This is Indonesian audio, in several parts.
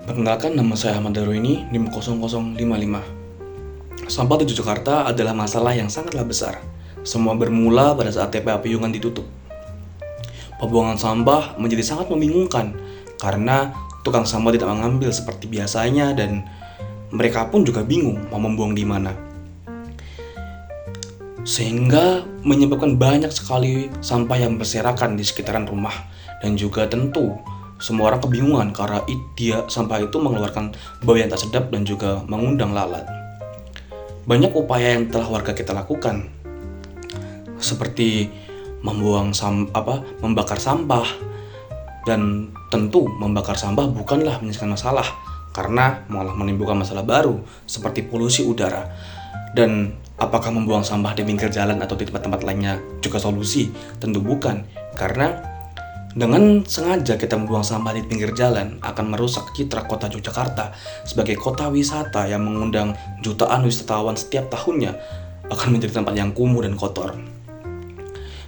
Perkenalkan, nama saya Ahmad Darwini, NIM 0055. Sampah di Yogyakarta adalah masalah yang sangatlah besar. Semua bermula pada saat TPA Piungan ditutup. Pembuangan sampah menjadi sangat membingungkan karena tukang sampah tidak mengambil seperti biasanya dan mereka pun juga bingung mau membuang di mana. Sehingga menyebabkan banyak sekali sampah yang berserakan di sekitaran rumah, dan juga tentu semua orang kebingungan karena sampah itu mengeluarkan bau yang tak sedap dan juga mengundang lalat. Banyak upaya yang telah warga kita lakukan, seperti membakar sampah, dan tentu membakar sampah bukanlah menyelesaikan masalah karena malah menimbulkan masalah baru seperti polusi udara. Dan apakah membuang sampah di pinggir jalan atau di tempat-tempat lainnya juga solusi? Tentu bukan, karena dengan sengaja kita membuang sampah di pinggir jalan akan merusak citra kota Yogyakarta sebagai kota wisata yang mengundang jutaan wisatawan setiap tahunnya, akan menjadi tempat yang kumuh dan kotor.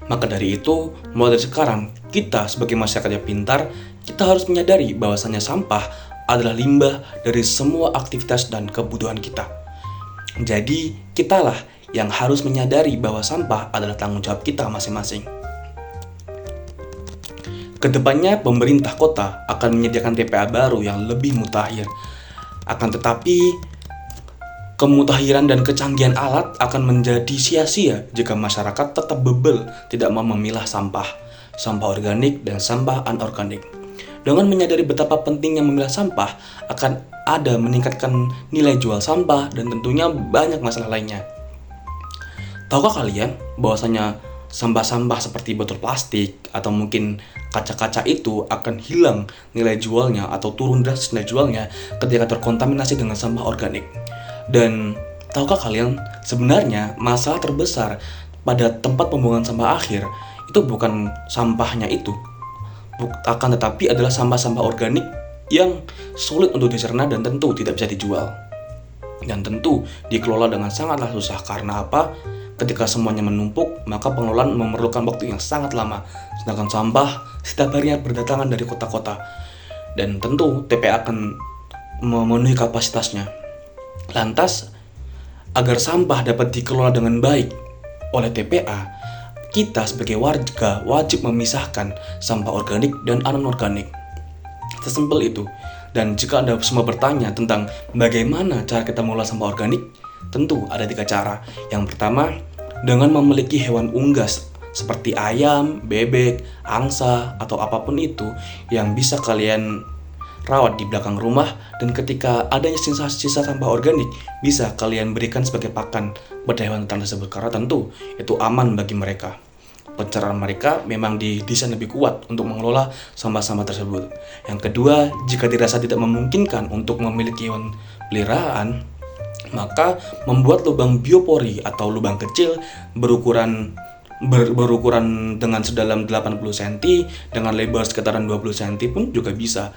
Maka dari itu, mulai dari sekarang, kita sebagai masyarakat yang pintar, kita harus menyadari bahwasannya sampah adalah limbah dari semua aktivitas dan kebutuhan kita. Jadi, kitalah yang harus menyadari bahwa sampah adalah tanggung jawab kita masing-masing. Kedepannya, pemerintah kota akan menyediakan TPA baru yang lebih mutakhir. Akan tetapi, kemutahiran dan kecanggihan alat akan menjadi sia-sia jika masyarakat tetap bebel tidak mau memilah sampah organik dan sampah anorganik. Dengan menyadari betapa pentingnya memilah sampah, akan ada meningkatkan nilai jual sampah dan tentunya banyak masalah lainnya. Tahukah kalian bahwasanya sampah-sampah seperti botol plastik atau mungkin kaca-kaca itu akan hilang nilai jualnya atau turun drastis nilai jualnya ketika terkontaminasi dengan sampah organik? Dan tahukah kalian sebenarnya masalah terbesar pada tempat pembuangan sampah akhir itu bukan sampahnya itu, akan tetapi adalah sampah-sampah organik yang sulit untuk dicerna dan tentu tidak bisa dijual. Dan tentu dikelola dengan sangatlah susah karena apa? Ketika semuanya menumpuk, maka pengelolaan memerlukan waktu yang sangat lama. Sedangkan sampah setiap harinya berdatangan dari kota-kota. Dan tentu TPA akan memenuhi kapasitasnya. Lantas, agar sampah dapat dikelola dengan baik oleh TPA, kita sebagai warga wajib memisahkan sampah organik dan anorganik. Sesimpel itu. Dan jika Anda semua bertanya tentang bagaimana cara kita mengolah sampah organik, tentu ada 3 cara. Yang pertama, dengan memiliki hewan unggas seperti ayam, bebek, angsa, atau apapun itu yang bisa kalian rawat di belakang rumah, dan ketika adanya sisa-sisa sampah organik bisa kalian berikan sebagai pakan pada hewan tersebut karena tentu itu aman bagi mereka. Pencernaan mereka memang didesain lebih kuat untuk mengelola sampah-sampah tersebut. Yang kedua, jika dirasa tidak memungkinkan untuk memiliki hewan peliharaan, maka membuat lubang biopori atau lubang kecil berukuran dengan sedalam 80 cm dengan lebar sekitaran 20 cm pun juga bisa.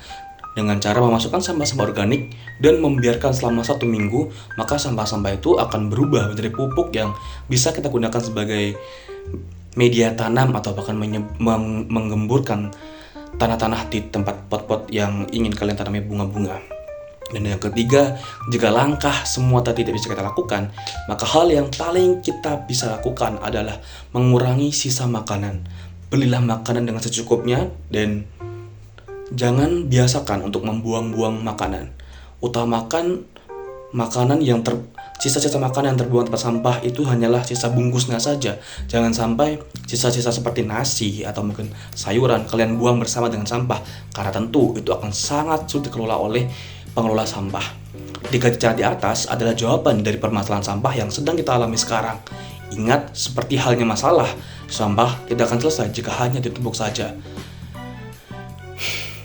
Dengan cara memasukkan sampah-sampah organik dan membiarkan selama 1 minggu, maka sampah-sampah itu akan berubah menjadi pupuk yang bisa kita gunakan sebagai media tanam atau bahkan menggemburkan tanah-tanah di tempat pot-pot yang ingin kalian tanami bunga-bunga. Dan yang ketiga, jika langkah semua tadi tidak bisa kita lakukan, maka hal yang paling kita bisa lakukan adalah mengurangi sisa makanan. Belilah makanan dengan secukupnya dan jangan biasakan untuk membuang-buang makanan. Utamakan makanan yang sisa-sisa makanan yang terbuang tempat sampah itu hanyalah sisa bungkusnya saja. Jangan sampai sisa-sisa seperti nasi atau mungkin sayuran kalian buang bersama dengan sampah, karena tentu itu akan sangat sulit dikelola oleh pengelola sampah. 3 cara di atas adalah jawaban dari permasalahan sampah yang sedang kita alami sekarang. Ingat, seperti halnya masalah, sampah tidak akan selesai jika hanya ditumpuk saja.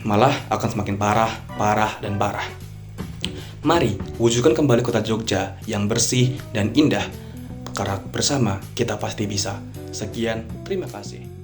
Malah akan semakin parah dan parah. Mari wujudkan kembali kota Jogja yang bersih dan indah, karena bersama kita pasti bisa. Sekian, terima kasih.